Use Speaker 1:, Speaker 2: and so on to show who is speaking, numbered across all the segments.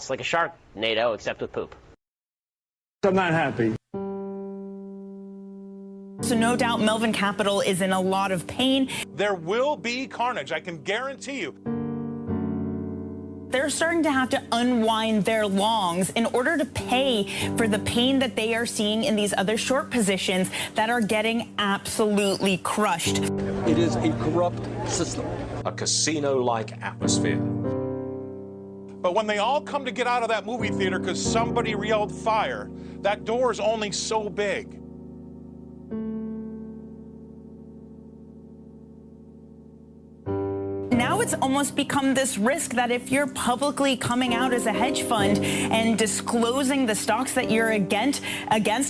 Speaker 1: stocks, like a Sharknado, except with poop.
Speaker 2: I'm not happy.
Speaker 3: So no doubt Melvin Capital is in a lot of pain.
Speaker 4: There will be carnage, I can guarantee you.
Speaker 3: They're starting to have to unwind their longs in order to pay for the pain that they are seeing in these other short positions that are getting absolutely crushed.
Speaker 5: It is a corrupt system.
Speaker 6: A casino-like atmosphere.
Speaker 4: But when they all come to get out of that movie theater because somebody yelled fire, that door is only so big.
Speaker 3: Now it's almost become this risk that if you're publicly coming out as a hedge fund and disclosing the stocks that you're against,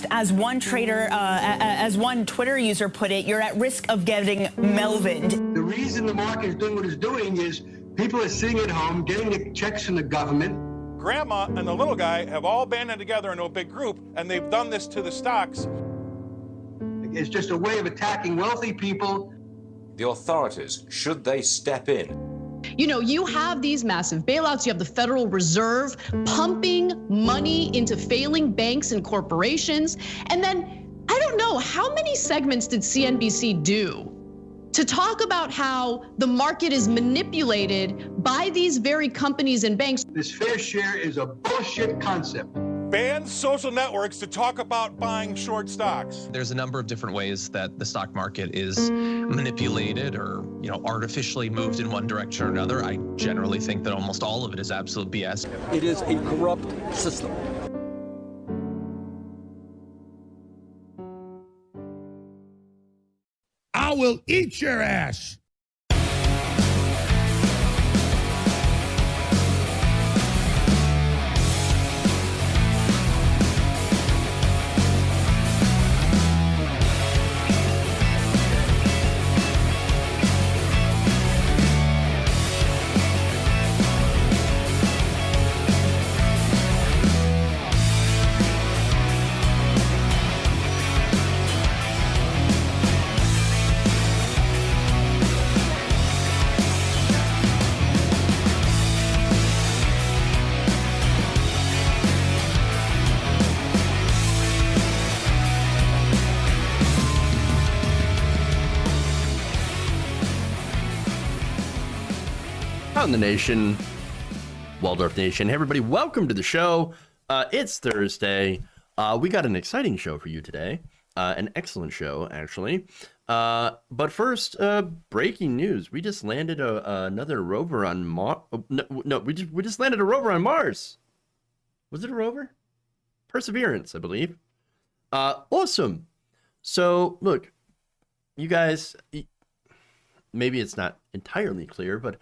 Speaker 3: as one trader, as one Twitter user put it, you're at risk of getting Melvined.
Speaker 7: The reason the market is doing what it's doing is people are sitting at home getting the checks from the government.
Speaker 4: Grandma and the little guy have all banded together into a big group, and they've done this to the stocks.
Speaker 7: It's just a way of attacking wealthy people.
Speaker 6: The authorities, should they step in?
Speaker 8: You know, you have these massive bailouts. You have the Federal Reserve pumping money into failing banks and corporations. And then, I don't know, how many segments did CNBC do to talk about how the market is manipulated by these very companies and banks?
Speaker 7: This fair share is a bullshit concept.
Speaker 4: Ban social networks to talk about buying short stocks.
Speaker 9: There's a number of different ways that the stock market is manipulated or, artificially moved in one direction or another. I generally think that almost all of it is absolute BS.
Speaker 5: It is a corrupt system.
Speaker 2: I will eat your ass.
Speaker 10: On the nation, Waldorf Nation. Hey, everybody, welcome to the show. It's Thursday. We got an exciting show for you today. An excellent show, actually. But first, breaking news. We just landed another rover on Mars. No, we just landed a rover on Mars. Was it a rover? Perseverance, I believe. Awesome. So, look, you guys, maybe it's not entirely clear, but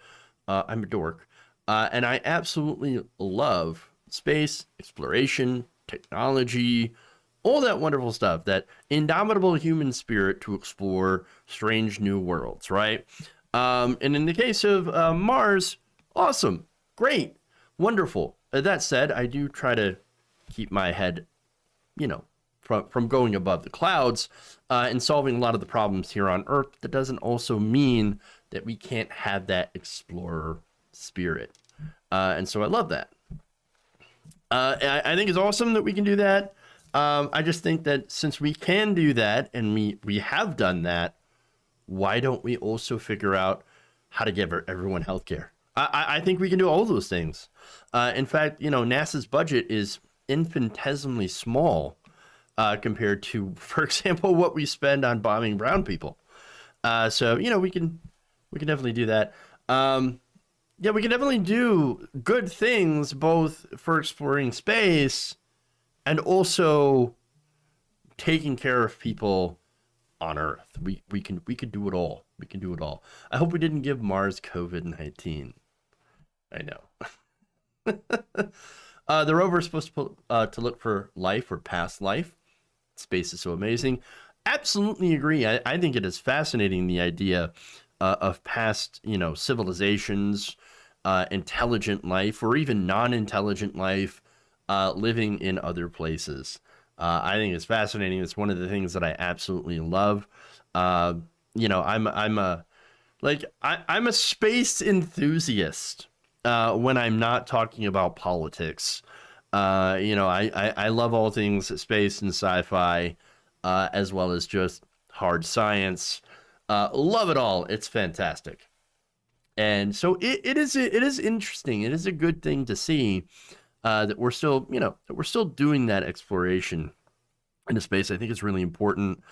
Speaker 10: I'm a dork, and I absolutely love space, exploration, technology, all that wonderful stuff, that indomitable human spirit to explore strange new worlds, right? And in the case of Mars, awesome, great, wonderful. That said, I do try to keep my head, from going above the clouds and solving a lot of the problems here on Earth. That doesn't also mean that we can't have that explorer spirit. And so I love that. I think it's awesome that we can do that. I just think that since we can do that and we have done that, why don't we also figure out how to give everyone healthcare? I think we can do all those things. In fact, NASA's budget is infinitesimally small compared to, for example, what we spend on bombing brown people. So, we can definitely do that. Yeah, we can definitely do good things, both for exploring space and also taking care of people on Earth. We can do it all. We can do it all. I hope we didn't give Mars COVID-19. I know. The rover is supposed to look for life or past life. Space is so amazing. Absolutely agree. I think it is fascinating, the idea of past, civilizations, intelligent life, or even non-intelligent life living in other places. I think it's fascinating. It's one of the things that I absolutely love. I'm a space enthusiast. when I'm not talking about politics. I love all things space and sci-fi, as well as just hard science. Love it all. It's fantastic. And so it is interesting. It is a good thing to see that we're still, doing that exploration into space. I think it's really important.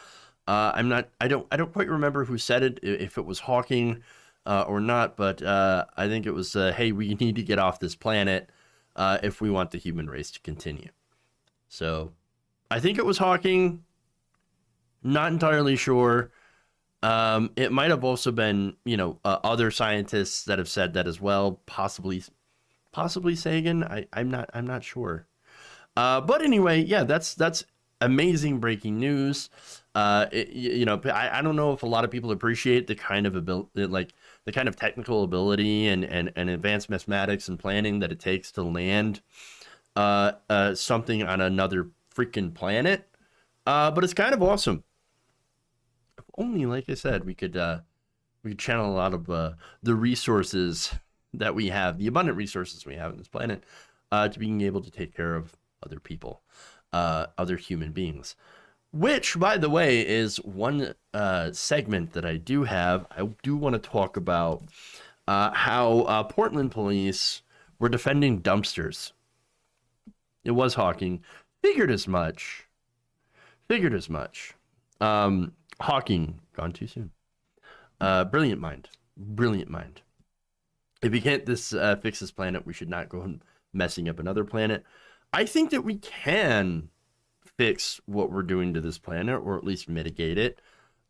Speaker 10: I don't quite remember who said it, if it was Hawking or not, but I think it was, hey, we need to get off this planet if we want the human race to continue. So I think it was Hawking. Not entirely sure. It might have also been, other scientists that have said that as well. Possibly Sagan. I'm not sure. But anyway, yeah, that's amazing breaking news. I don't know if a lot of people appreciate the kind of the kind of technical ability and advanced mathematics and planning that it takes to land something on another freaking planet. But it's kind of awesome. If only, like I said, we could channel a lot of the resources that we have, the abundant resources we have on this planet, to being able to take care of other people, other human beings. Which, by the way, is one segment that I do have. I do want to talk about how Portland police were defending dumpsters. It was Hawking. Figured as much. Hawking, gone too soon. Brilliant mind. If we can't fix this planet, we should not go messing up another planet. I think that we can fix what we're doing to this planet, or at least mitigate it.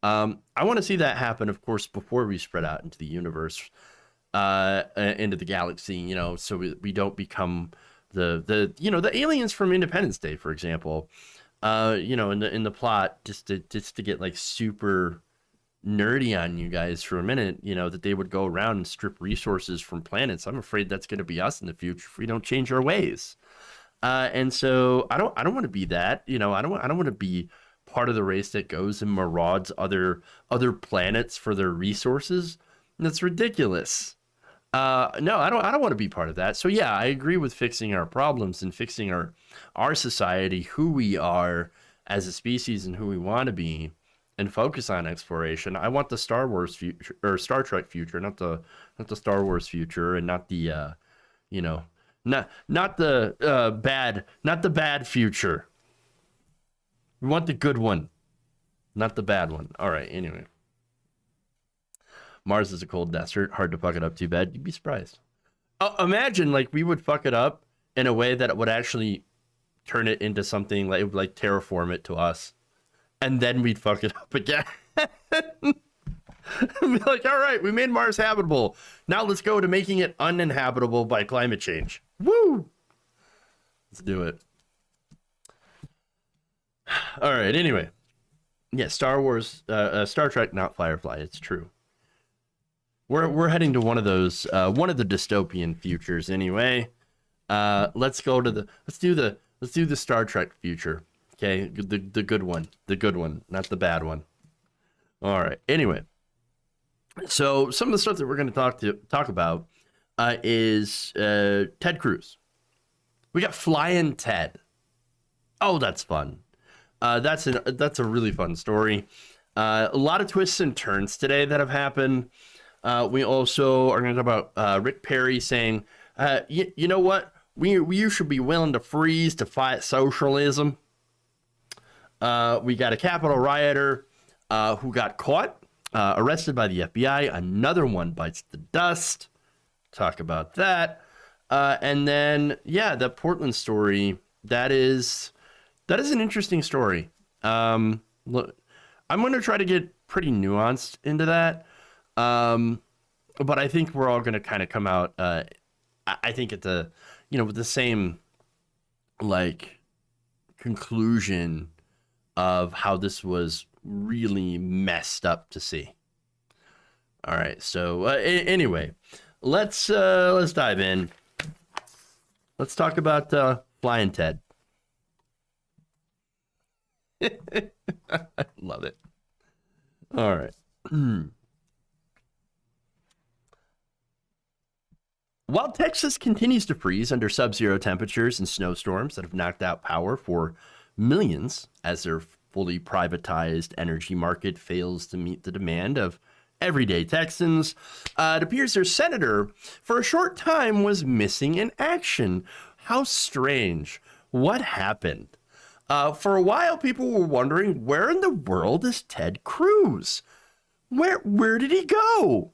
Speaker 10: I want to see that happen, of course, before we spread out into the universe, into the galaxy, so we don't become the aliens from Independence Day, for example. In the plot, just to get like super nerdy on you guys for a minute, that they would go around and strip resources from planets. I'm afraid that's going to be us in the future if we don't change our ways. And so I don't want to be that. I don't want to be part of the race that goes and marauds other planets for their resources. That's ridiculous. No, I don't want to be part of that. So yeah, I agree with fixing our problems and fixing our society, who we are as a species and who we want to be, and focus on exploration. I want the Star Wars future, or Star Trek future, not the Star Wars future, and not the not the bad future. We want the good one, not the bad one. All right, anyway. Mars is a cold desert, hard to fuck it up too bad. You'd be surprised. Imagine we would fuck it up in a way that it would actually turn it into something like terraform it to us, and then we'd fuck it up again. Be like, all right, we made Mars habitable. Now let's go to making it uninhabitable by climate change. Woo! Let's do it. All right. Anyway, yeah, Star Trek, not Firefly. It's true. We're heading to one of those, one of the dystopian futures. Anyway, let's do the Star Trek future. Okay, the good one, not the bad one. All right. Anyway, so some of the stuff that we're going to talk about is Ted Cruz. We got Flyin' Ted. Oh, that's fun. That's a really fun story. A lot of twists and turns today that have happened. We also are going to talk about Rick Perry saying, you know what? We should be willing to freeze to fight socialism. We got a Capitol rioter who got caught, arrested by the FBI. Another one bites the dust. Talk about that. And then, yeah, the Portland story. That is an interesting story. Look, I'm going to try to get pretty nuanced into that. But I think we're all going to kind of come out, I think at the, with the same, conclusion of how this was really messed up to see. All right. So anyway, let's dive in. Let's talk about Flyin' Ted. I love it. All right. While Texas continues to freeze under sub-zero temperatures and snowstorms that have knocked out power for millions as their fully privatized energy market fails to meet the demand of everyday Texans, it appears their senator, for a short time, was missing in action. How strange. What happened? For a while, people were wondering, where in the world is Ted Cruz? Where did he go?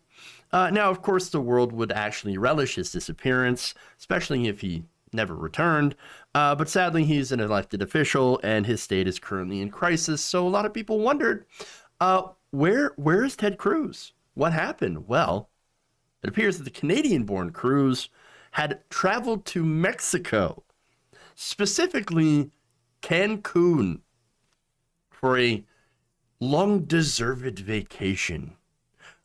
Speaker 10: Now, of course, the world would actually relish his disappearance, especially if he never returned. But sadly, he's an elected official, and his state is currently in crisis. So a lot of people wondered, where is Ted Cruz? What happened? Well, it appears that the Canadian-born Cruz had traveled to Mexico, specifically Cancun, for a long-deserved vacation.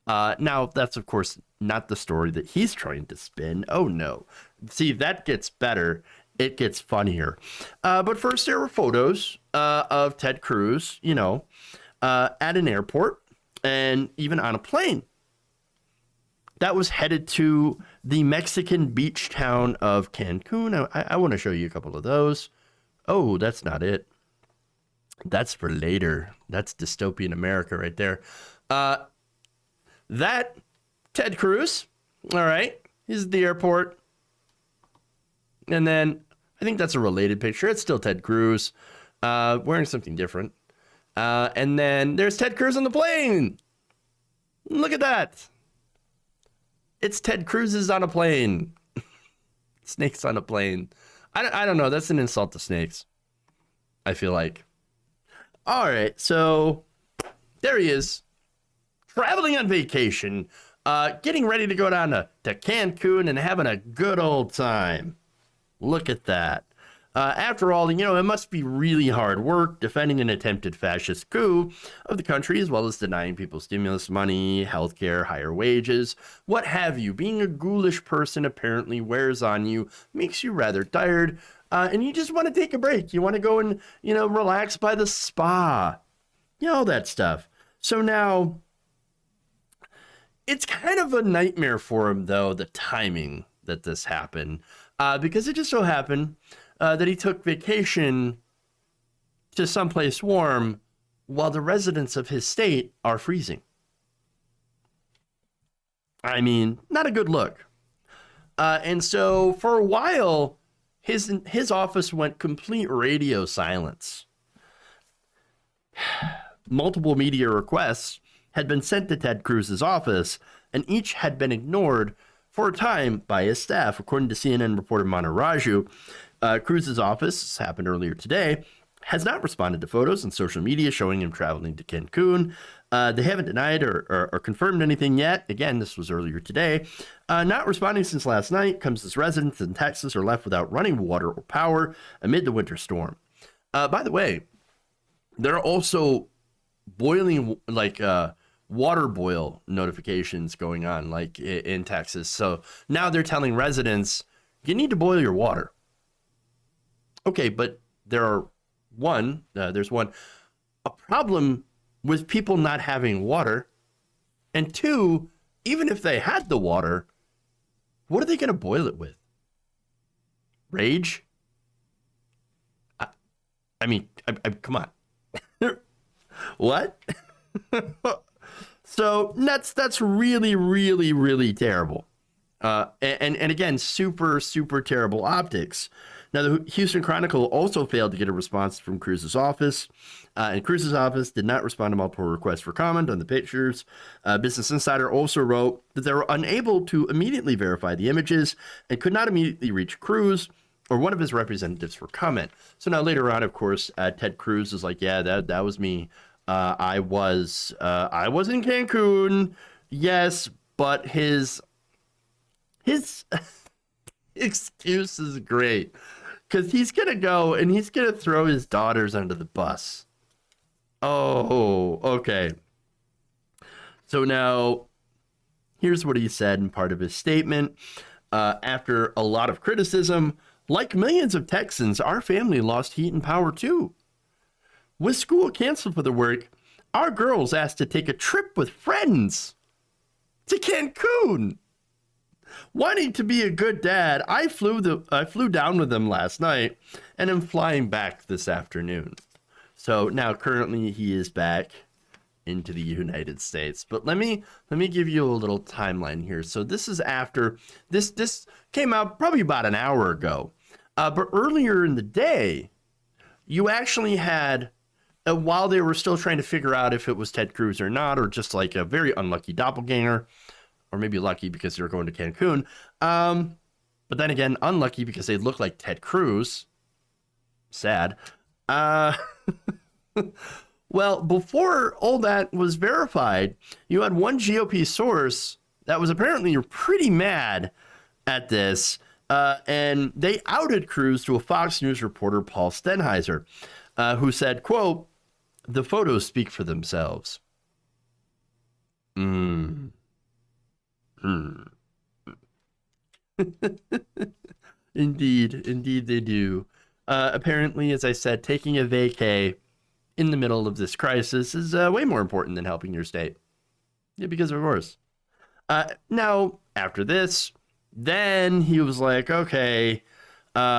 Speaker 10: Now, that's, of course, not the story that he's trying to spin. Oh, no. See, that gets better. It gets funnier. But first, there were photos of Ted Cruz, at an airport and even on a plane that was headed to the Mexican beach town of Cancun. I want to show you a couple of those. Oh, that's not it. That's for later. That's dystopian America right there. That Ted Cruz. All right. He's at the airport. And then I think that's a related picture. It's still Ted Cruz wearing something different. And then there's Ted Cruz on the plane. Look at that. It's Ted Cruz's on a plane. Snakes on a plane. I don't know. That's an insult to snakes, I feel like. All right. So there he is. Traveling on vacation. Getting ready to go down to Cancun and having a good old time. Look at that. After all, it must be really hard work defending an attempted fascist coup of the country, as well as denying people stimulus money, healthcare, higher wages, what have you. Being a ghoulish person apparently wears on you, makes you rather tired, and you just want to take a break. You want to go and, relax by the spa. All that stuff. So now, it's kind of a nightmare for him, though, the timing that this happened, because it just so happened that he took vacation to someplace warm while the residents of his state are freezing. I mean, not a good look. And so for a while, his office went complete radio silence. Multiple media requests had been sent to Ted Cruz's office, and each had been ignored for a time by his staff. According to CNN reporter Manu Raju, Cruz's office, this happened earlier today, has not responded to photos on social media showing him traveling to Cancun. They haven't denied or confirmed anything yet. Again, this was earlier today. Not responding since last night comes as residents in Texas are left without running water or power amid the winter storm. By the way, there are also boiling, water boil notifications going on, in Texas. So now they're telling residents, you need to boil your water. Okay, but there's a problem with people not having water. And two, even if they had the water, what are they going to boil it with? Rage? I mean, come on. What? So that's really, really, really terrible. And again, super, super terrible optics. Now, the Houston Chronicle also failed to get a response from Cruz's office, and Cruz's office did not respond to multiple requests for comment on the pictures. Business Insider also wrote that they were unable to immediately verify the images and could not immediately reach Cruz or one of his representatives for comment. So now later on, of course, Ted Cruz is like, yeah, that was me. I was in Cancun, yes, but his excuse is great because he's gonna go and he's gonna throw his daughters under the bus. Oh, okay. So now here's what he said in part of his statement. After a lot of criticism, like millions of Texans, our family lost heat and power too. With school canceled for the work, our girls asked to take a trip with friends to Cancun. wanting to be a good dad, I flew down with him last night and am flying back this afternoon. So now currently he is back into the United States. But let me give you a little timeline here. So this is after this came out probably about an hour ago. But earlier in the day, you actually had, while they were still trying to figure out if it was Ted Cruz or not, or just like a very unlucky doppelganger, or maybe lucky because they were going to Cancun. But then again, unlucky because they look like Ted Cruz. Sad. Well, before all that was verified, you had one GOP source that was apparently pretty mad at this, and they outed Cruz to a Fox News reporter, Paul Stenheiser, who said, quote, "The photos speak for themselves." Indeed they do. Apparently, as I said, taking a vacay in the middle of this crisis is way more important than helping your state. Yeah, because of course. Now, after this, then he was like, okay,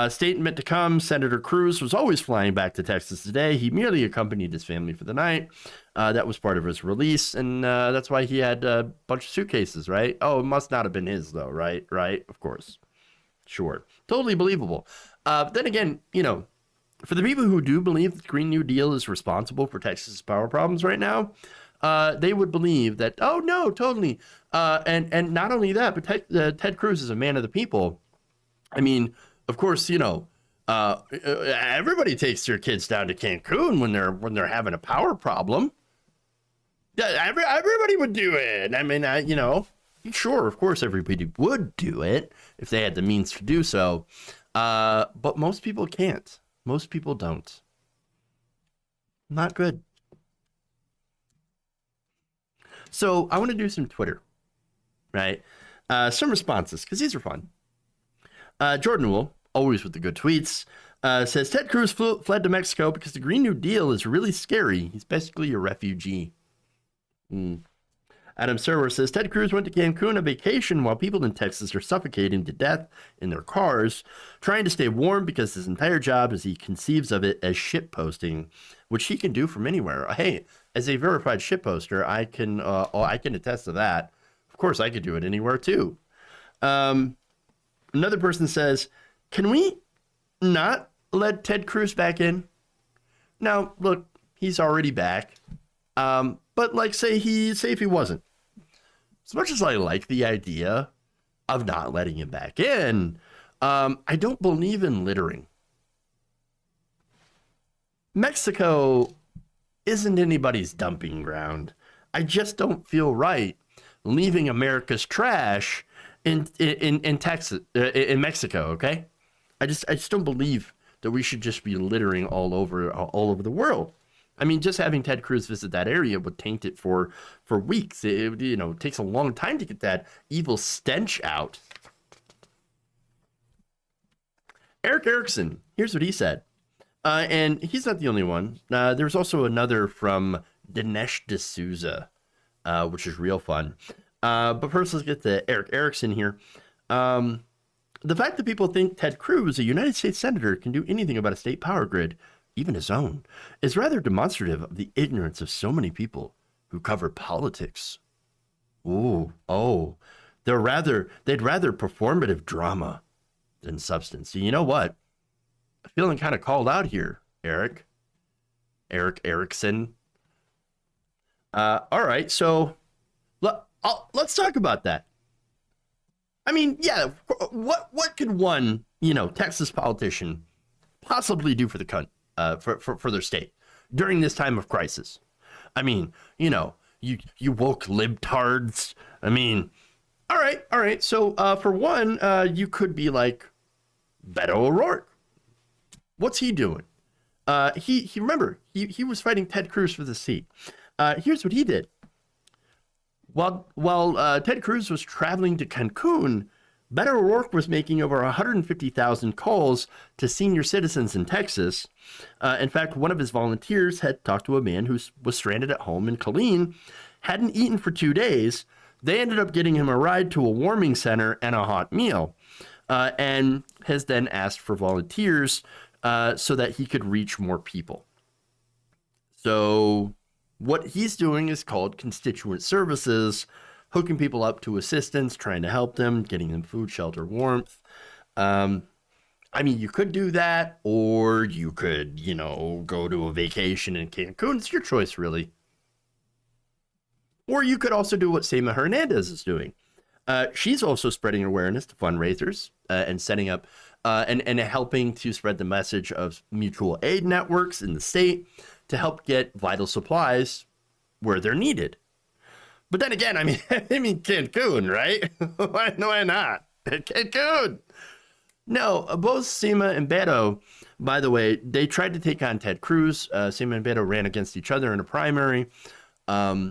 Speaker 10: statement to come. Senator Cruz was always flying back to Texas today. He merely accompanied his family for the night. That was part of his release, and that's why he had a bunch of suitcases, right? Oh, it must not have been his, though, right? Right? Of course. Sure. Totally believable. Then again, you know, for the people who do believe that the Green New Deal is responsible for Texas' power problems right now, they would believe that, oh, no, totally. And not only that, but Ted Cruz is a man of the people. I mean, of course, you know, everybody takes their kids down to Cancun when they're having a power problem. Yeah, everybody would do it. I mean, you know, sure, of course, everybody would do it if they had the means to do so. But most people can't. Most people don't. Not good. So I want to do some Twitter, right? Some responses, because these are fun. Jordan Wool, always with the good tweets, says, Ted Cruz fled to Mexico because the Green New Deal is really scary. He's basically a refugee. Adam Serwer says, Ted Cruz went to Cancun on vacation while people in Texas are suffocating to death in their cars, trying to stay warm because his entire job is he conceives of it as shitposting, which he can do from anywhere. Hey, as a verified shitposter, I can attest to that. Of course, I could do it anywhere too. Another person says, can we not let Ted Cruz back in? Now, look, he's already back. But like, say if he wasn't. As much as I like the idea of not letting him back in, I don't believe in littering. Mexico isn't anybody's dumping ground. I just don't feel right leaving America's trash in Texas, in Mexico. Okay, I just don't believe that we should just be littering all over the world. I mean, just having Ted Cruz visit that area would taint it for weeks. It takes a long time to get that evil stench out. Eric Erickson, here's what he said. And he's not the only one. There's also another from Dinesh D'Souza, which is real fun. But first, let's get to Eric Erickson here. The fact that people think Ted Cruz, a United States senator, can do anything about a state power grid, even his own, is rather demonstrative of the ignorance of so many people who cover politics. They'd rather performative drama than substance. So you know what? I'm feeling kind of called out here, Eric Erickson. All right, so let's talk about that. I mean, yeah, what could one, Texas politician possibly do for the country? For their state during this time of crisis? I mean, you woke libtards. I mean, all right. So for one, you could be like Beto O'Rourke. What's he doing? He was fighting Ted Cruz for the seat. Here's what he did. While Ted Cruz was traveling to Cancun, Beto O'Rourke was making over 150,000 calls to senior citizens in Texas. In fact, one of his volunteers had talked to a man who was stranded at home in Killeen, hadn't eaten for 2 days, they ended up getting him a ride to a warming center and a hot meal, and has then asked for volunteers so that he could reach more people. So what he's doing is called constituent services, hooking people up to assistance, trying to help them, getting them food, shelter, warmth. I mean, you could do that, or you could, go to a vacation in Cancun. It's your choice, really. Or you could also do what Sema Hernandez is doing. She's also spreading awareness to fundraisers and setting up and helping to spread the message of mutual aid networks in the state to help get vital supplies where they're needed. But then again, I mean Cancun, right? Why not? Cancun. No, both Sema and Beto, by the way, they tried to take on Ted Cruz. Sema and Beto ran against each other in a primary. Beto,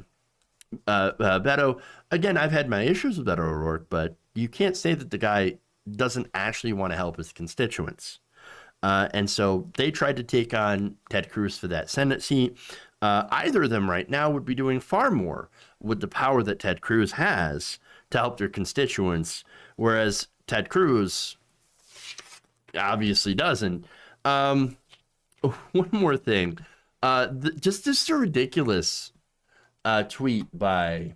Speaker 10: again, I've had my issues with Beto O'Rourke, but you can't say that the guy doesn't actually want to help his constituents. And so they tried to take on Ted Cruz for that Senate seat. Either of them right now would be doing far more with the power that Ted Cruz has to help their constituents, whereas Ted Cruz obviously doesn't. One more thing. Just a ridiculous tweet by,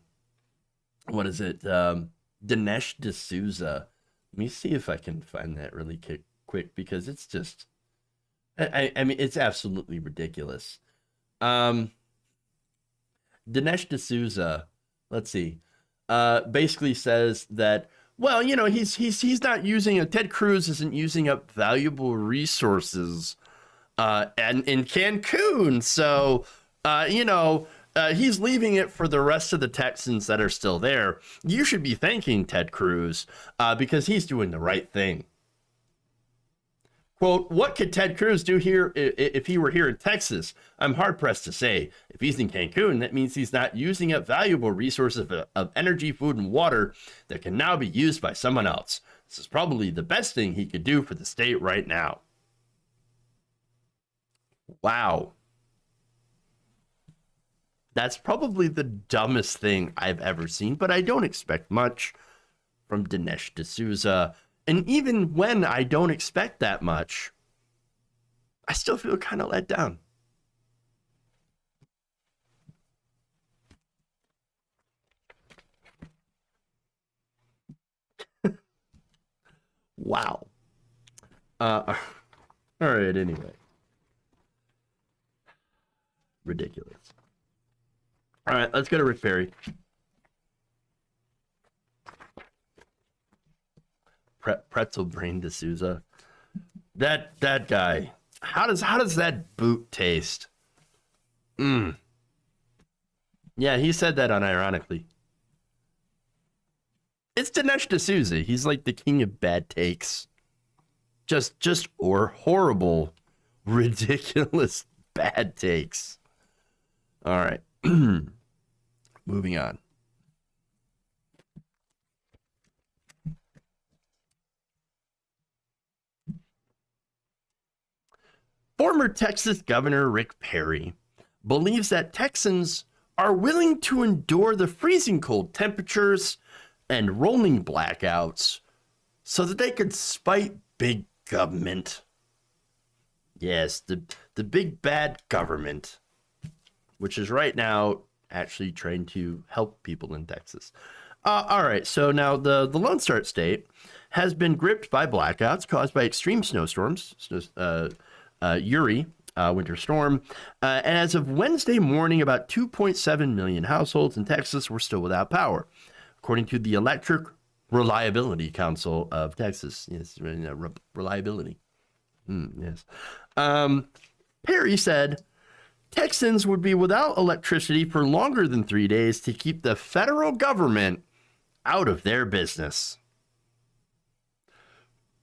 Speaker 10: what is it? Dinesh D'Souza. Let me see if I can find that really quick because it's just, I mean, it's absolutely ridiculous. Dinesh D'Souza, let's see, basically says that, well, he's not using, Ted Cruz isn't using up valuable resources and in Cancun. So, he's leaving it for the rest of the Texans that are still there. You should be thanking Ted Cruz because he's doing the right thing. Quote, what could Ted Cruz do here if he were here in Texas? I'm hard-pressed to say. If he's in Cancun, that means he's not using up valuable resources of energy, food, and water that can now be used by someone else. This is probably the best thing he could do for the state right now. Wow. That's probably the dumbest thing I've ever seen, but I don't expect much from Dinesh D'Souza. And even when I don't expect that much, I still feel kind of let down. Wow. All right, anyway. Ridiculous. All right, let's go to Rick Perry. Pretzel Brain D'Souza. That guy. How does that boot taste? Yeah, he said that unironically. It's Dinesh D'Souza. He's like the king of bad takes. Just horrible, ridiculous bad takes. All right. Moving on. Former Texas Governor Rick Perry believes that Texans are willing to endure the freezing cold temperatures and rolling blackouts so that they could spite big government. Yes, the big bad government, which is right now actually trying to help people in Texas. All right, so now the Lone Star State has been gripped by blackouts caused by extreme snowstorms, Uri, winter storm. And as of Wednesday morning, about 2.7 million households in Texas were still without power, according to the Electric Reliability Council of Texas. Yes, reliability. Yes. Perry said Texans would be without electricity for longer than 3 days to keep the federal government out of their business.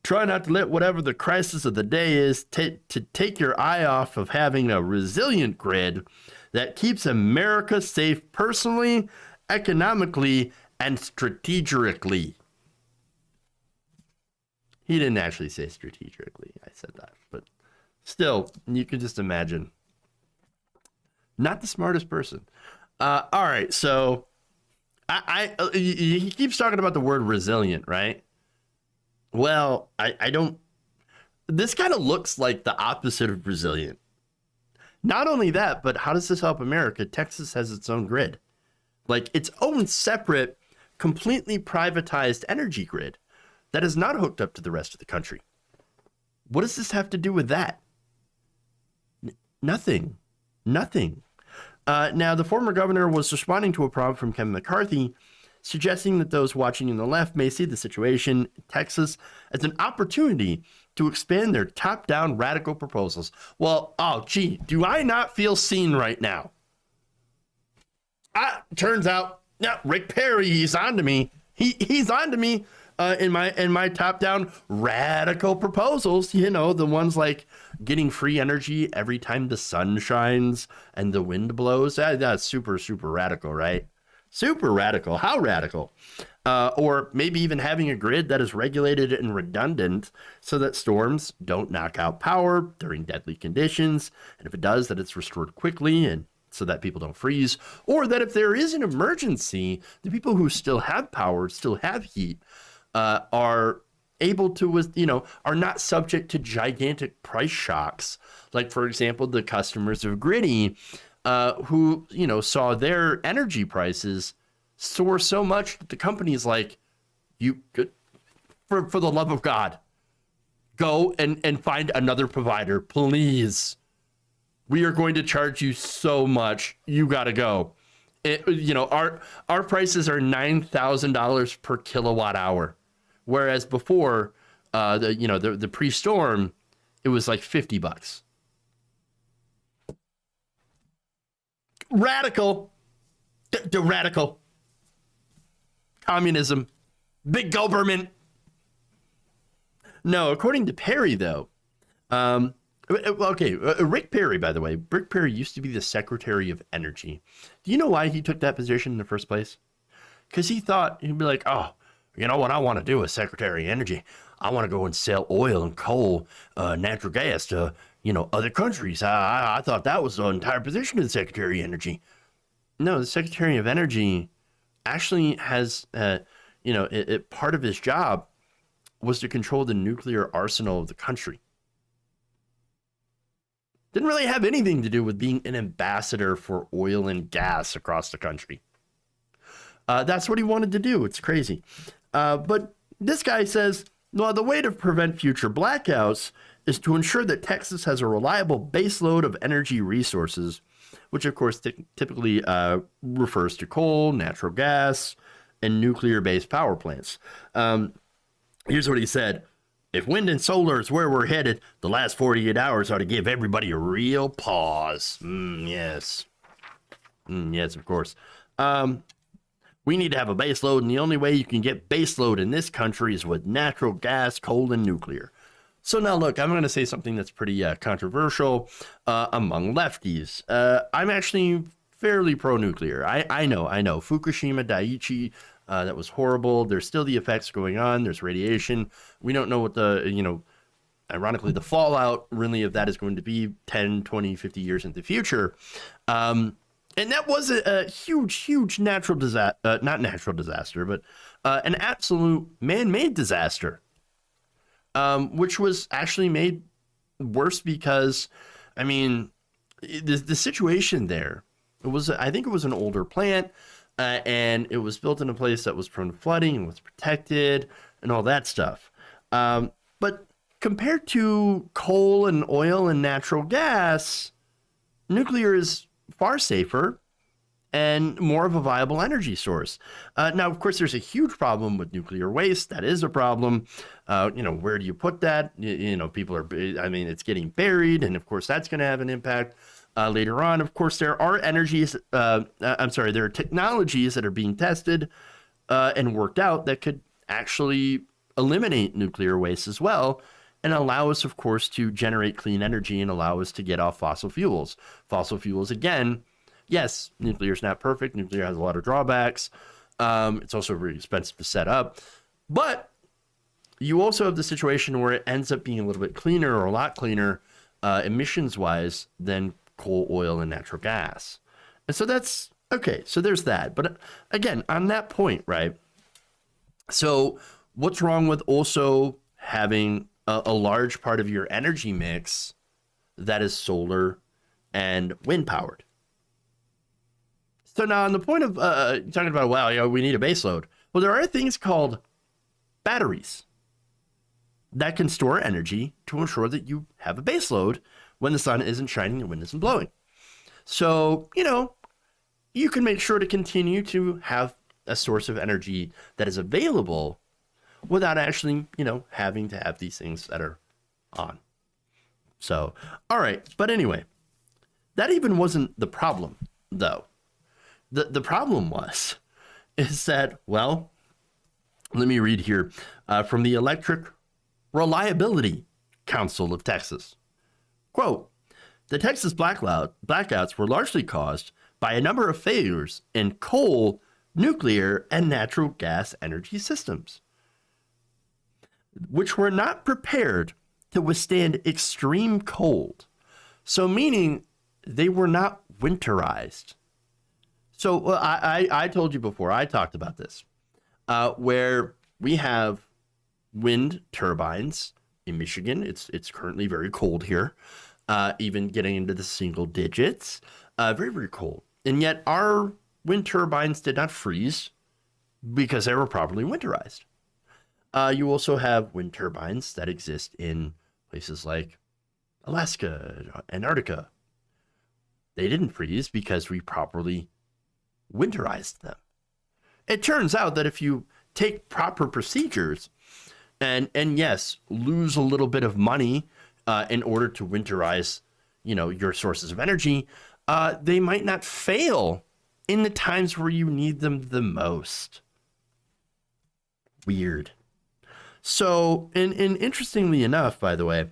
Speaker 10: Try not to let whatever the crisis of the day is to take your eye off of having a resilient grid that keeps America safe personally, economically, and strategically. He didn't actually say strategically. I said that. But still, you can just imagine. Not the smartest person. All right, so He keeps talking about the word resilient, right? Well, I don't. This kind of looks like the opposite of resilient. Not only that, but how does this help America? Texas has its own grid, like its own separate, completely privatized energy grid that is not hooked up to the rest of the country. What does this have to do with that? Nothing. Now, the former governor was responding to a prompt from Kevin McCarthy, suggesting that those watching on the left may see the situation in Texas as an opportunity to expand their top-down radical proposals. Well, oh, gee, do I not feel seen right now? Turns out, yeah, Rick Perry, he's on to me. He's on to me in my top-down radical proposals. You know, the ones like getting free energy every time the sun shines and the wind blows. That's super, super radical, right? Super radical. How radical? Or maybe even having a grid that is regulated and redundant so that storms don't knock out power during deadly conditions. And if it does, that it's restored quickly and so that people don't freeze. Or that if there is an emergency, the people who still have power, still have heat, are able to, are not subject to gigantic price shocks. Like, for example, the customers of Gritty, who, saw their energy prices soar so much that the company's like, you could, for the love of God, go and find another provider, please. We are going to charge you so much. You got to go. Our prices are $9,000 per kilowatt hour. Whereas before, the pre-storm, it was like $50. Radical. The radical. Communism. Big government. No, according to Perry, though, Rick Perry, by the way, Rick Perry used to be the Secretary of Energy. Do you know why he took that position in the first place? Because he thought he'd be like, oh, you know what I want to do as Secretary of Energy? I want to go and sell oil and coal, natural gas to, other countries. I thought that was the entire position of the Secretary of Energy. No, the Secretary of Energy actually has, part of his job was to control the nuclear arsenal of the country. Didn't really have anything to do with being an ambassador for oil and gas across the country. That's what he wanted to do. It's crazy. But this guy says, well, the way to prevent future blackouts is to ensure that Texas has a reliable baseload of energy resources, which of course typically refers to coal, natural gas, and nuclear-based power plants. Here's what he said. If wind and solar is where we're headed, the last 48 hours ought to give everybody a real pause. Yes, of course. We need to have a base load, and the only way you can get base load in this country is with natural gas, coal, and nuclear. So now, look, I'm going to say something that's pretty controversial among lefties. I'm actually fairly pro-nuclear. I know. Fukushima Daiichi, that was horrible. There's still the effects going on. There's radiation. We don't know what the, ironically, the fallout really of that is going to be 10, 20, 50 years into the future. And that was a huge natural disaster, not natural disaster, but an absolute man-made disaster, which was actually made worse because, the situation there, I think it was an older plant, and it was built in a place that was prone to flooding and was protected and all that stuff. But compared to coal and oil and natural gas, nuclear is far safer and more of a viable energy source. Now, of course, there's a huge problem with nuclear waste. That is a problem. Where do you put that? People are, it's getting buried. And of course, that's going to have an impact later on. Of course, there are there are technologies that are being tested and worked out that could actually eliminate nuclear waste as well, and allow us, of course, to generate clean energy and allow us to get off fossil fuels. Fossil fuels, again, yes, nuclear is not perfect. Nuclear has a lot of drawbacks. It's also very expensive to set up. But you also have the situation where it ends up being a little bit cleaner or a lot cleaner emissions-wise than coal, oil, and natural gas. And so that's Okay, so there's that. But again, on that point, right? So what's wrong with also having a large part of your energy mix that is solar and wind powered? So now on the point of talking about, wow, you know, we need a base load. Well, there are things called batteries that can store energy to ensure that you have a base load when the sun isn't shining and wind isn't blowing. So, you know, you can make sure to continue to have a source of energy that is available without actually, you know, having to have these things that are on. So, all right. But anyway, that even wasn't the problem, though. The problem is that, well, let me read here from the Electric Reliability Council of Texas. Quote, the Texas blackouts were largely caused by a number of failures in coal, nuclear, and natural gas energy systems, which were not prepared to withstand extreme cold. So meaning they were not winterized. So I told you before, I talked about this, where we have wind turbines in Michigan. It's currently very cold here, even getting into the single digits, very, very cold. And yet our wind turbines did not freeze because they were properly winterized. You also have wind turbines that exist in places like Alaska, Antarctica. They didn't freeze because we properly winterized them. It turns out that if you take proper procedures and yes, lose a little bit of money in order to winterize, you know, your sources of energy, they might not fail in the times where you need them the most. Weird. So, and interestingly enough, by the way,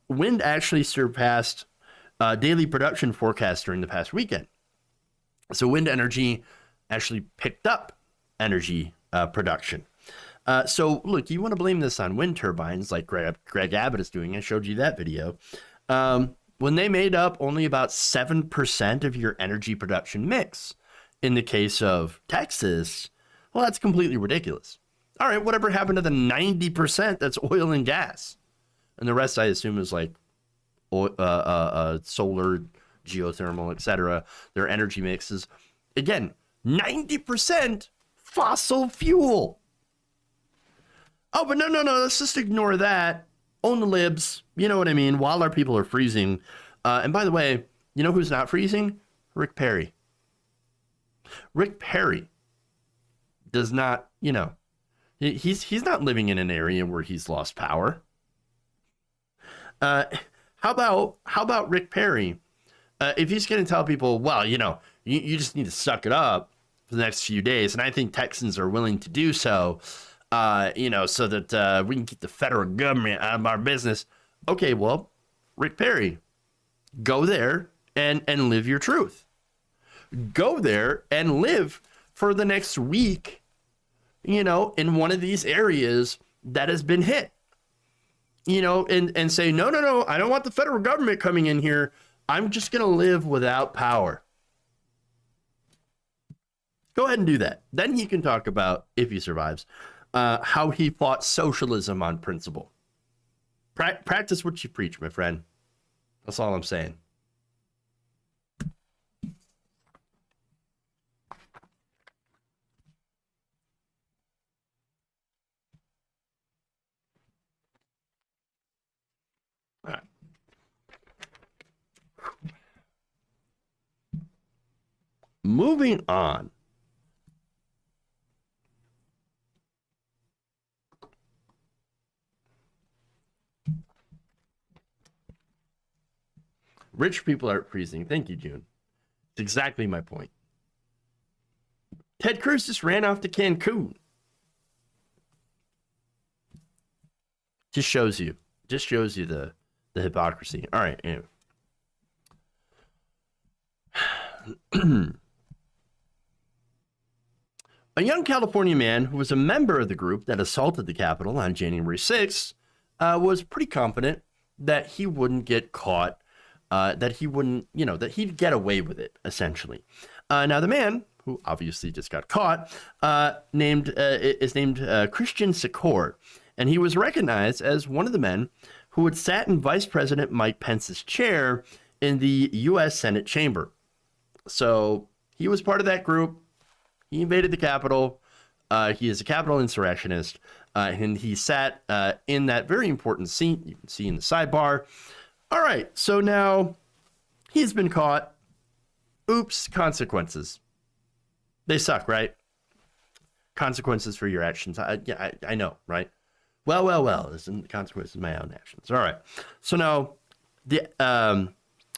Speaker 10: wind actually surpassed daily production forecasts during the past weekend. So wind energy actually picked up energy production. So look, you want to blame this on wind turbines like Greg Abbott is doing. I showed you that video. When they made up only about 7% of your energy production mix. In the case of Texas, well, that's completely ridiculous. All right, whatever happened to the 90% that's oil and gas? And the rest, I assume, is like solar, geothermal, etc. Their energy mixes. Again, 90% fossil fuel. Oh, but no, let's just ignore that. Own the libs. You know what I mean? While our people are freezing. And by the way, you know who's not freezing? Rick Perry. Rick Perry does not, you know, he's not living in an area where he's lost power. How about Rick Perry? If he's going to tell people, well, you know, you just need to suck it up for the next few days, and I think Texans are willing to do so, you know, so that we can keep the federal government out of our business. Okay, well, Rick Perry, go there and live your truth. Go there and live for the next week, you know, in one of these areas that has been hit. You know, and say, no, I don't want the federal government coming in here. I'm just going to live without power. Go ahead and do that. Then he can talk about, if he survives, how he fought socialism on principle. Practice what you preach, my friend. That's all I'm saying. All right. Moving on. Rich people aren't freezing. Thank you, June. It's exactly my point. Ted Cruz just ran off to Cancun. Just shows you the hypocrisy. All right. Anyway. A young California man who was a member of the group that assaulted the Capitol on January 6th was pretty confident that he wouldn't get caught that he wouldn't, that he'd get away with it, essentially. Now, the man, who obviously just got caught, is named Christian Secor, and he was recognized as one of the men who had sat in Vice President Mike Pence's chair in the U.S. Senate chamber. So he was part of that group. He invaded the Capitol. He is a Capitol insurrectionist, and he sat in that very important seat. You can see in the sidebar. All right, so now he's been caught. Oops, consequences. They suck, right? Consequences for your actions. I know, right? Well, isn't the consequences of my own actions. All right. So now,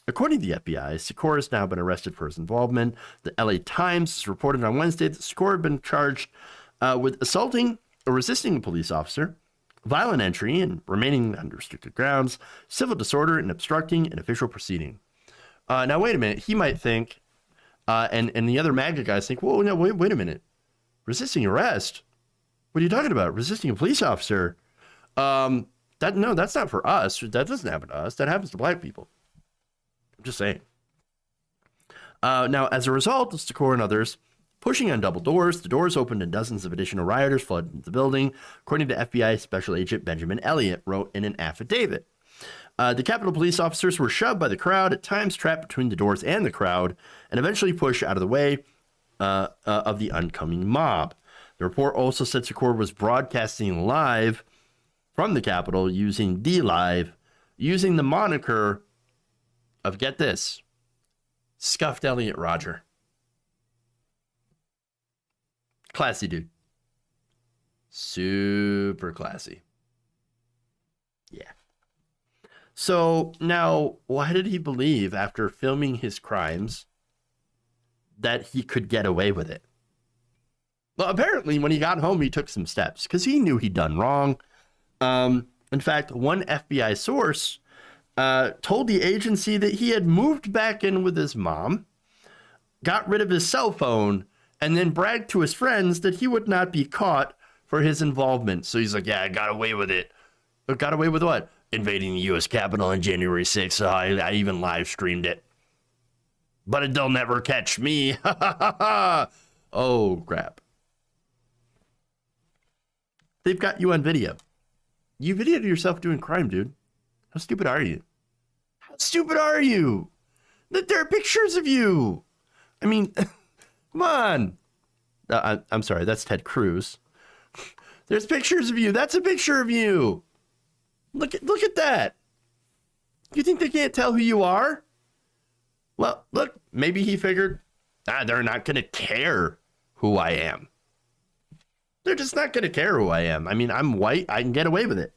Speaker 10: according to the FBI, Secor has now been arrested for his involvement. The LA Times has reported on Wednesday that Secor had been charged with assaulting or resisting a police officer, violent entry and remaining on restricted grounds, civil disorder, and obstructing an official proceeding. Now, wait a minute. He might think, and the other MAGA guys think, whoa, no, wait a minute. Resisting arrest? What are you talking about? Resisting a police officer? No, that's not for us. That doesn't happen to us. That happens to black people. I'm just saying. Now, as a result of Secor and others pushing on double doors, the doors opened and dozens of additional rioters flooded into the building, according to FBI Special Agent Benjamin Elliott wrote in an affidavit. The Capitol police officers were shoved by the crowd, at times trapped between the doors and the crowd, and eventually pushed out of the way of the oncoming mob. The report also said Secor was broadcasting live from the Capitol using DLive, using the moniker of, get this, Scuffed Elliot Roger. Classy dude. Super classy. Yeah. So now, why did he believe, after filming his crimes, that he could get away with it? Well, apparently, when he got home, he took some steps because he knew he'd done wrong. In fact, one FBI source told the agency that he had moved back in with his mom, got rid of his cell phone, and then bragged to his friends that he would not be caught for his involvement. So he's like, yeah, I got away with it. But got away with what? Invading the U.S. Capitol on January 6th. So I even live streamed it. But they'll never catch me. Oh, crap. They've got you on video. You videoed yourself doing crime, dude. How stupid are you? How stupid are you? There are pictures of you. I mean, come on. I'm sorry, that's Ted Cruz. There's pictures of you. That's a picture of you. Look at that. You think they can't tell who you are? Well, look, maybe he figured, they're not going to care who I am. They're just not going to care who I am. I mean, I'm white. I can get away with it.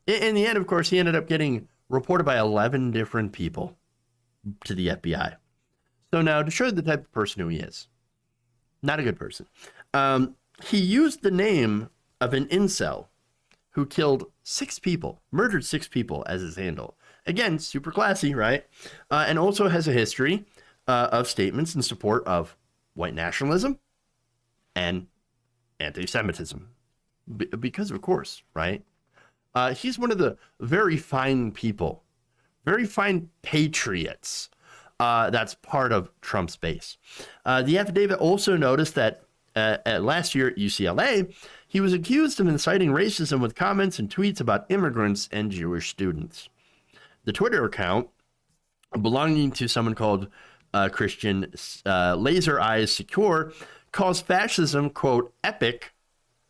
Speaker 10: In the end, of course, he ended up getting reported by 11 different people to the FBI. So now, to show you the type of person who he is, not a good person, he used the name of an incel who killed 6 people, murdered 6 people as his handle. Again, super classy, right? And also has a history of statements in support of white nationalism and anti-Semitism. Because, of course, right? He's one of the very fine people, very fine patriots that's part of Trump's base. The affidavit also noticed that last year at UCLA, he was accused of inciting racism with comments and tweets about immigrants and Jewish students. The Twitter account, belonging to someone called Christian Laser Eyes Secure, calls fascism, quote, epic,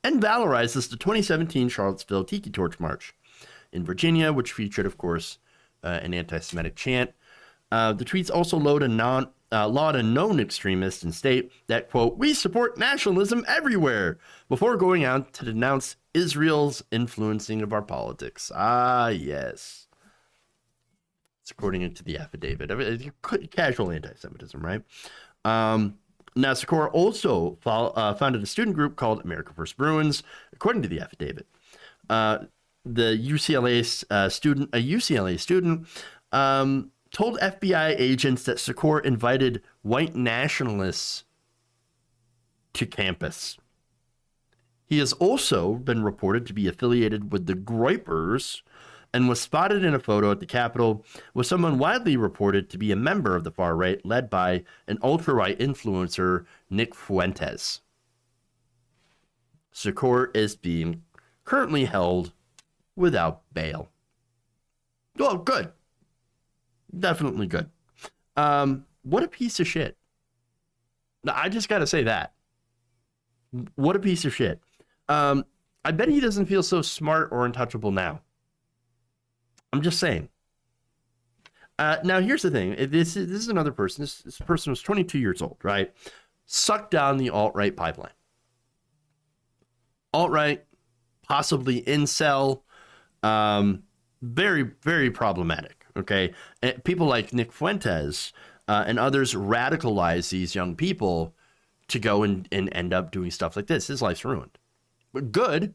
Speaker 10: and valorizes the 2017 Charlottesville Tiki Torch March in Virginia, which featured, of course, an anti-Semitic chant. The tweets also laud a known extremist and state that, quote, we support nationalism everywhere, before going out to denounce Israel's influencing of our politics. Ah, yes. It's according to the affidavit. Casual anti-Semitism, right? Now, Secor also founded a student group called America First Bruins, according to the affidavit. The UCLA student, told FBI agents that Secor invited white nationalists to campus. He has also been reported to be affiliated with the Groypers, and was spotted in a photo at the Capitol with someone widely reported to be a member of the far right, led by an ultra-right influencer, Nick Fuentes. Secor is being currently held without bail. Well, good. Definitely good. What a piece of shit. I just got to say that. What a piece of shit. I bet he doesn't feel so smart or untouchable now. I'm just saying. Now, here's the thing. This is another person. This person was 22 years old, right? Sucked down the alt-right pipeline. Alt-right, possibly incel, very, very problematic, okay? And people like Nick Fuentes and others radicalize these young people to go and end up doing stuff like this. His life's ruined. But good,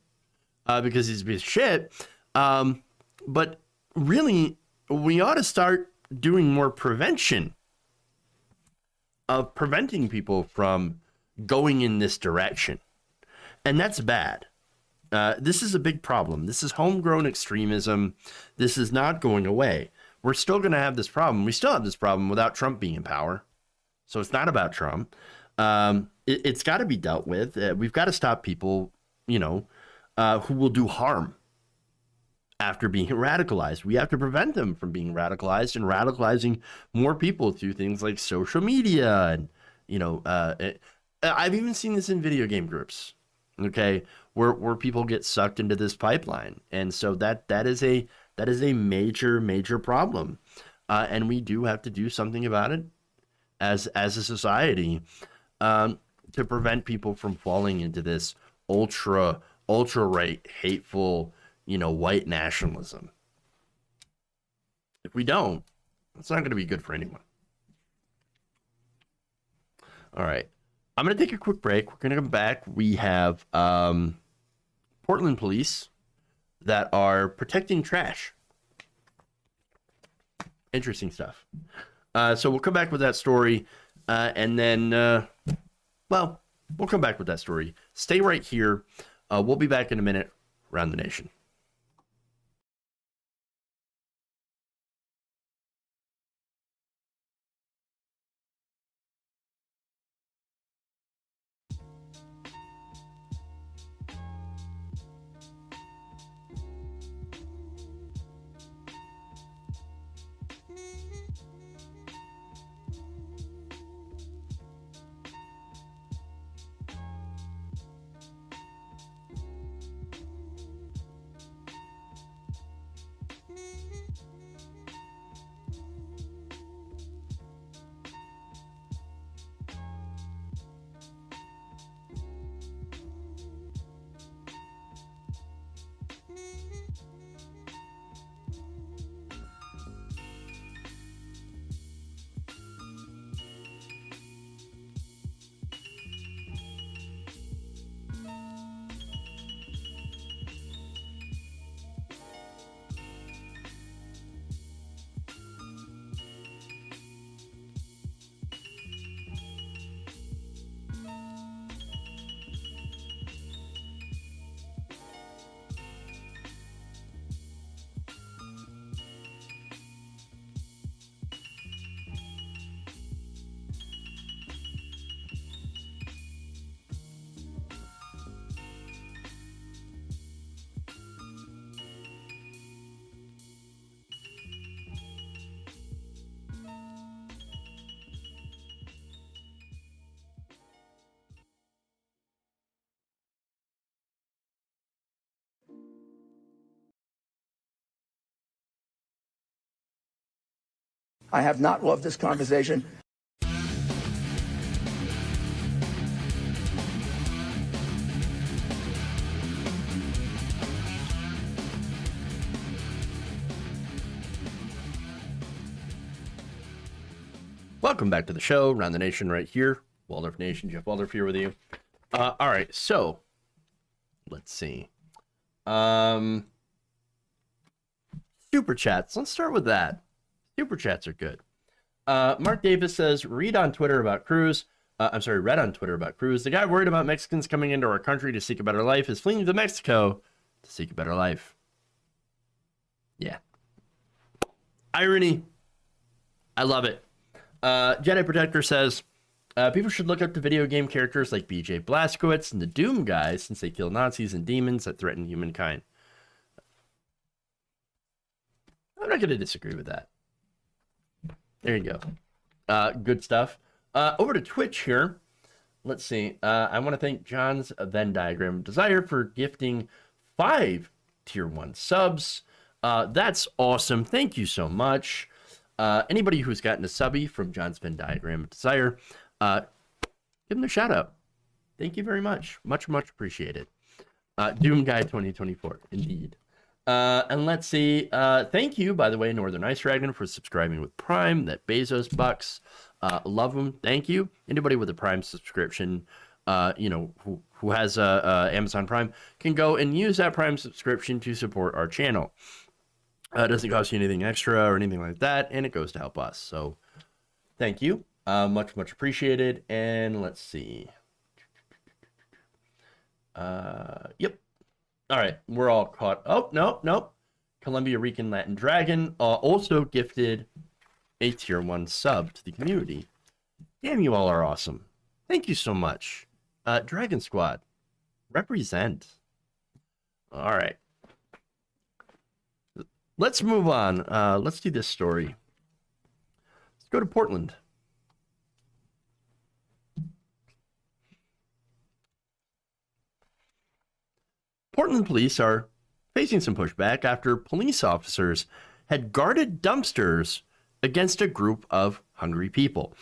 Speaker 10: because he's a piece of shit. But really, we ought to start doing more prevention of preventing people from going in this direction. And that's bad. This is a big problem. This is homegrown extremism. This is not going away. We're still going to have this problem. We still have this problem without Trump being in power. So it's not about Trump. It's got to be dealt with. We've got to stop people, who will do harm after being radicalized. We have to prevent them from being radicalized and radicalizing more people through things like social media. And, I've even seen this in video game groups, okay, where people get sucked into this pipeline. And so that is a major, major problem. And we do have to do something about it as a society to prevent people from falling into this ultra right, hateful, white nationalism. If we don't, it's not going to be good for anyone. All right. I'm going to take a quick break. We're going to come back. We have Portland police that are protecting trash. Interesting stuff. So we'll come back with that story. And then, we'll come back with that story. Stay right here. We'll be back in a minute. Around the Nation.
Speaker 11: I have not loved this conversation.
Speaker 10: Welcome back to the show. Around the Nation right here. Waldorf Nation, Jeff Waldorf here with you. All right, so let's see. Super chats. Let's start with that. Super chats are good. Mark Davis says, read on Twitter about Cruz. Read on Twitter about Cruz. The guy worried about Mexicans coming into our country to seek a better life is fleeing to Mexico to seek a better life. Yeah. Irony. I love it. Jedi Protector says, people should look up to video game characters like BJ Blazkowicz and the Doom guys since they kill Nazis and demons that threaten humankind. I'm not going to disagree with that. There you go. Good stuff. Over to Twitch here. Let's see. I want to thank John's Venn Diagram Desire for gifting 5 Tier 1 subs. That's awesome. Thank you so much. Anybody who's gotten a subby from John's Venn Diagram Desire, give them a shout out. Thank you very much. Much appreciated. Doom Guy 2024, indeed. And let's see. Thank you, by the way, Northern Ice Dragon, for subscribing with Prime. That Bezos bucks. Love them. Thank you. Anybody with a Prime subscription, who has Amazon Prime, can go and use that Prime subscription to support our channel. It doesn't cost you anything extra or anything like that, and it goes to help us. So thank you. Much appreciated. And let's see. Yep. All right. We're all caught. Oh, no. Columbia Rican Latin Dragon also gifted a Tier 1 sub to the community. Damn, you all are awesome. Thank you so much. Dragon Squad, represent. All right. Let's move on. Let's do this story. Let's go to Portland. Portland police are facing some pushback after police officers had guarded dumpsters against a group of hungry people.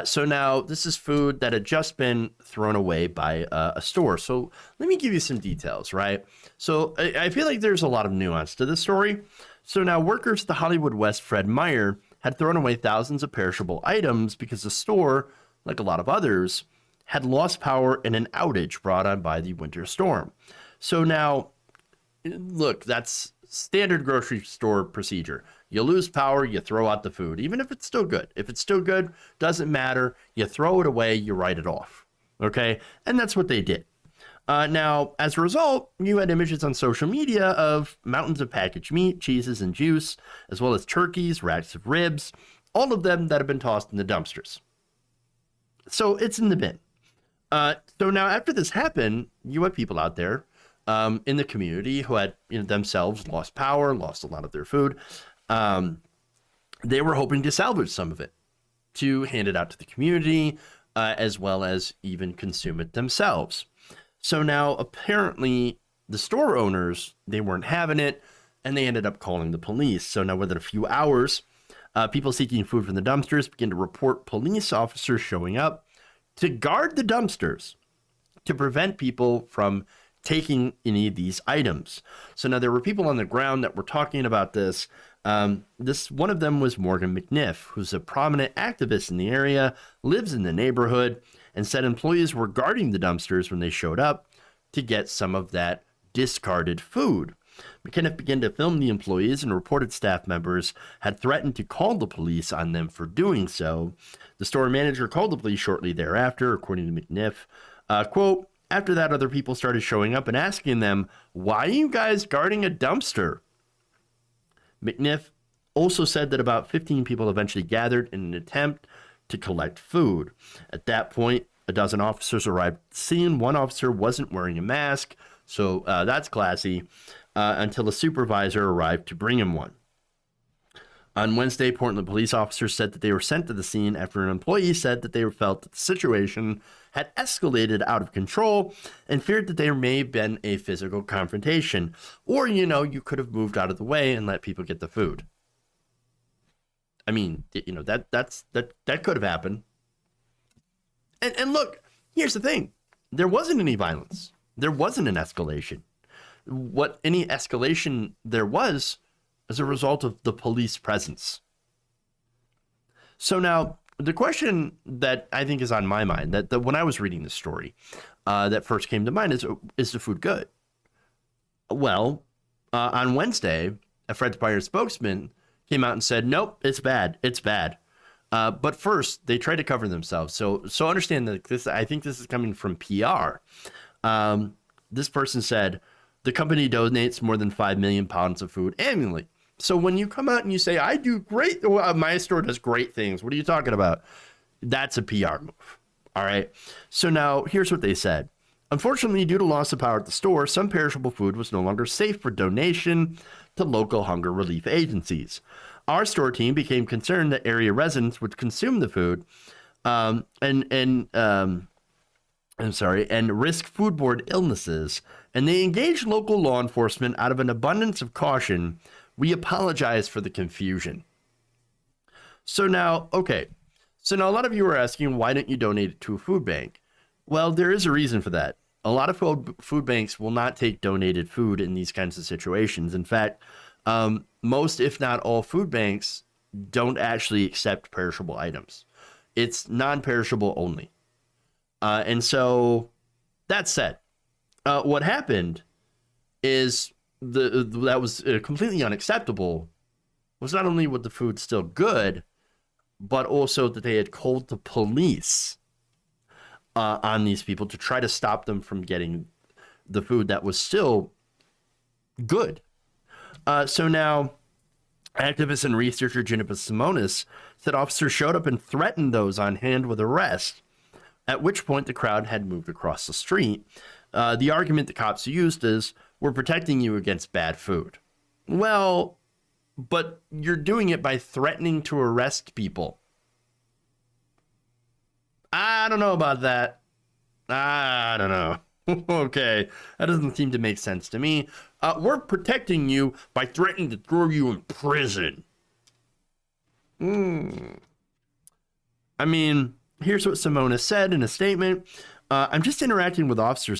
Speaker 10: So now this is food that had just been thrown away by a store. So let me give you some details, right? So I feel like there's a lot of nuance to this story. So now workers at the Hollywood West Fred Meyer had thrown away thousands of perishable items because the store, like a lot of others, had lost power in an outage brought on by the winter storm. So now, look, that's standard grocery store procedure. You lose power, you throw out the food, even if it's still good. If it's still good, doesn't matter. You throw it away, you write it off. Okay? And that's what they did. Now, as a result, you had images on social media of mountains of packaged meat, cheeses, and juice, as well as turkeys, racks of ribs, all of them that have been tossed in the dumpsters. So it's in the bin. So now after this happened, you had people out there in the community who had themselves lost power, lost a lot of their food. They were hoping to salvage some of it to hand it out to the community, as well as even consume it themselves. So now apparently the store owners, they weren't having it, and they ended up calling the police. So now within a few hours, people seeking food from the dumpsters began to report police officers showing up to guard the dumpsters to prevent people from taking any of these items. So now there were people on the ground that were talking about this. One of them was Morgan McNiff, who's a prominent activist in the area, lives in the neighborhood, and said employees were guarding the dumpsters when they showed up to get some of that discarded food. McNiff began to film the employees and reported staff members had threatened to call the police on them for doing so. The store manager called the police shortly thereafter, according to McNiff. Quote, after that, other people started showing up and asking them, why are you guys guarding a dumpster? McNiff also said that about 15 people eventually gathered in an attempt to collect food. At that point, a dozen officers arrived at the scene. One officer wasn't wearing a mask, so that's classy, until a supervisor arrived to bring him one. On Wednesday, Portland police officers said that they were sent to the scene after an employee said that they felt that the situation had escalated out of control and feared that there may have been a physical confrontation. Or, you could have moved out of the way and let people get the food. I mean, that could have happened. And look, here's the thing. There wasn't any violence. There wasn't an escalation. What any escalation there was as a result of the police presence. So now, the question that I think is on my mind, that when I was reading this story, that first came to mind is the food good? Well, on Wednesday, a Fred Meyer spokesman came out and said, nope, it's bad. It's bad. But first, they tried to cover themselves. So understand that I think this is coming from PR. This person said, the company donates more than 5 million pounds of food annually So when you come out and you say, I do great, my store does great things. What are you talking about? That's a PR move. All right. So now here's what they said. Unfortunately, due to loss of power at the store, some perishable food was no longer safe for donation to local hunger relief agencies. Our store team became concerned that area residents would consume the food and risk foodborne illnesses, and they engaged local law enforcement out of an abundance of caution. We apologize for the confusion. So now a lot of you are asking, why don't you donate it to a food bank? Well, there is a reason for that. A lot of food banks will not take donated food in these kinds of situations. In fact, most, if not all, food banks don't actually accept perishable items. It's non-perishable only. And so that said, what happened is that was completely unacceptable was not only was the food still good, but also that they had called the police on these people to try to stop them from getting the food that was still good. So now, activist and researcher Jennifer Simonis said officers showed up and threatened those on hand with arrest, at which point the crowd had moved across the street. The argument the cops used is, we're protecting you against bad food. Well, but you're doing it by threatening to arrest people. I don't know about that. I don't know. Okay, that doesn't seem to make sense to me. We're protecting you by threatening to throw you in prison. I mean, here's what Simona said in a statement. I'm just interacting with officers